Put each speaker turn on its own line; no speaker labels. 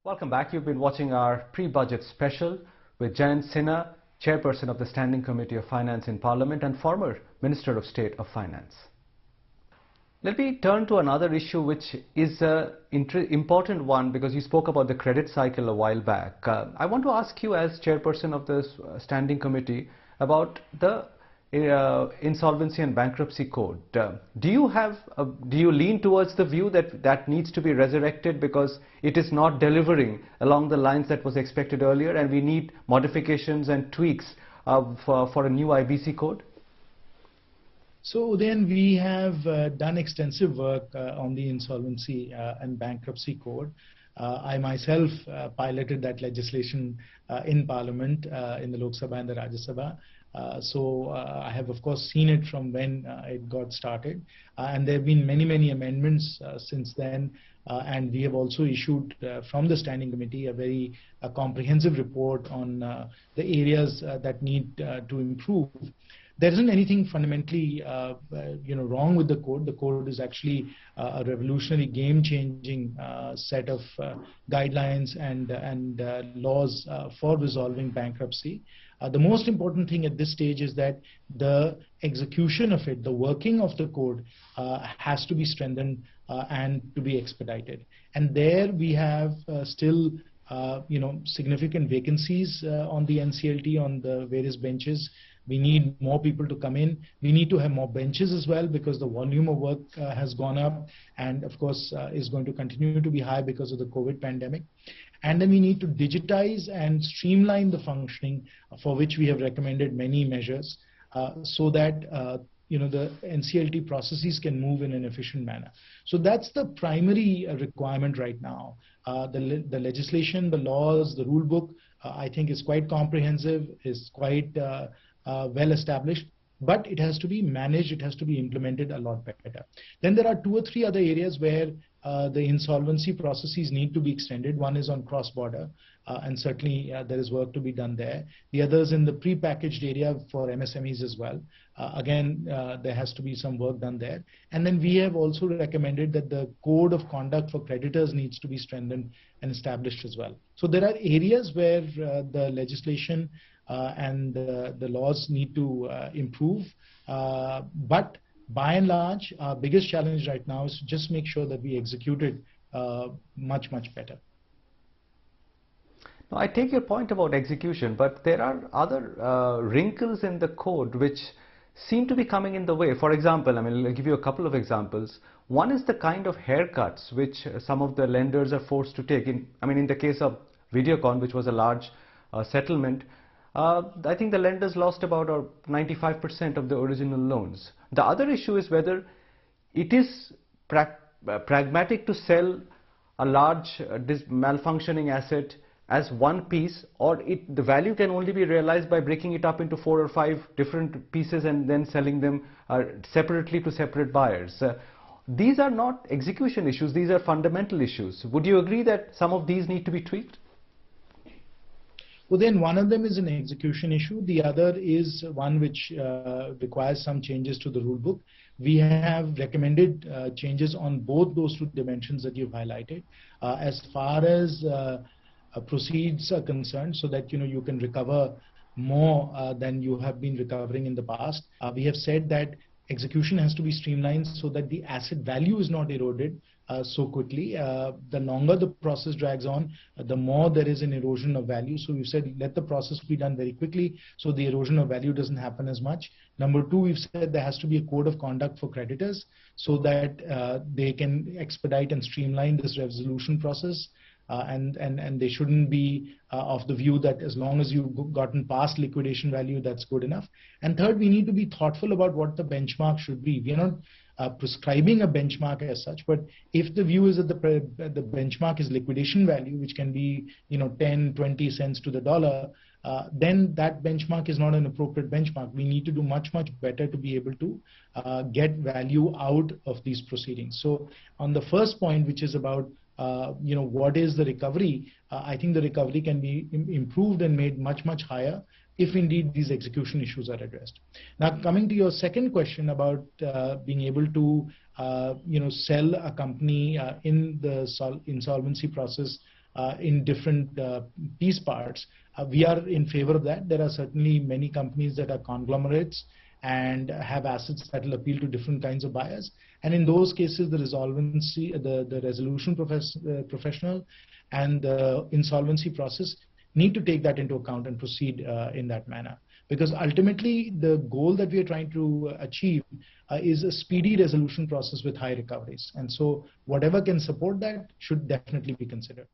Welcome back. You've been watching our pre-budget special with Jayant Sinha, Chairperson of the Standing Committee of Finance in Parliament and former Minister of State of Finance. Let me turn to another issue which is an important one because you spoke about the credit cycle a while back. I want to ask you as Chairperson of the Standing Committee about the Insolvency and Bankruptcy Code. Do you lean towards the view that that needs to be resurrected because it is not delivering along the lines that was expected earlier and we need modifications and tweaks for a new IBC code?
So then we have done extensive work on the Insolvency and Bankruptcy Code. I myself piloted that legislation in Parliament, in the Lok Sabha and the Rajya Sabha. So I have of course seen it from when it got started, and there have been many amendments since then, and we have also issued from the Standing Committee a very comprehensive report on the areas that need to improve. There isn't anything fundamentally wrong with the code. The code is actually a revolutionary, game-changing set of guidelines and laws for resolving bankruptcy. The most important thing at this stage is that the execution of it, the working of the code, has to be strengthened and to be expedited. And there we have still significant vacancies on the NCLT, on the various benches. We need more people to come in. We need to have more benches as well because the volume of work has gone up and of course is going to continue to be high because of the COVID pandemic. And then we need to digitize and streamline the functioning, for which we have recommended many measures so that the NCLT processes can move in an efficient manner. So that's the primary requirement right now. The legislation, the laws, the rule book, I think is quite comprehensive, is quite well established, but it has to be managed, it has to be implemented a lot better. Then there are 2 or 3 other areas where the insolvency processes need to be extended. One is on cross-border, and certainly there is work to be done there. The other is in the pre-packaged area for MSMEs as well. Again, there has to be some work done there. And then we have also recommended that the code of conduct for creditors needs to be strengthened and established as well. So there are areas where the legislation and the laws need to improve, but by and large, our biggest challenge right now is to just make sure that we execute it much better.
Now, I take your point about execution, but there are other wrinkles in the code which seem to be coming in the way. For example, I'll give you a couple of examples. One is the kind of haircuts which some of the lenders are forced to take. In the case of Videocon, which was a large settlement, I think the lenders lost about 95% of the original loans. The other issue is whether it is pragmatic to sell a large malfunctioning asset as one piece, or the value can only be realized by breaking it up into 4 or 5 different pieces and then selling them separately to separate buyers. These are not execution issues, these are fundamental issues. Would you agree that some of these need to be tweaked?
Well, then one of them is an execution issue. The other is one which requires some changes to the rule book. We have recommended changes on both those 2 dimensions that you've highlighted. As far as proceeds are concerned, so that you can recover more than you have been recovering in the past. We have said that execution has to be streamlined so that the asset value is not eroded so quickly. The longer the process drags on, the more there is an erosion of value. So we've said let the process be done very quickly so the erosion of value doesn't happen as much. Number 2, we've said there has to be a code of conduct for creditors so that they can expedite and streamline this resolution process. And they shouldn't be of the view that as long as you've gotten past liquidation value, that's good enough. And third, we need to be thoughtful about what the benchmark should be. We are not prescribing a benchmark as such, but if the view is that the benchmark is liquidation value, which can be 10, 20 cents to the dollar, then that benchmark is not an appropriate benchmark. We need to do much better to be able to get value out of these proceedings. So on the first point, which is about what is the recovery? I think the recovery can be improved and made much higher if indeed these execution issues are addressed. Now, coming to your second question about being able to sell a company in the insolvency process in different piece parts. We are in favor of that. There are certainly many companies that are conglomerates and have assets that will appeal to different kinds of buyers. And in those cases, the resolution professional and the insolvency process need to take that into account and proceed in that manner. Because ultimately, the goal that we are trying to achieve is a speedy resolution process with high recoveries. And so whatever can support that should definitely be considered.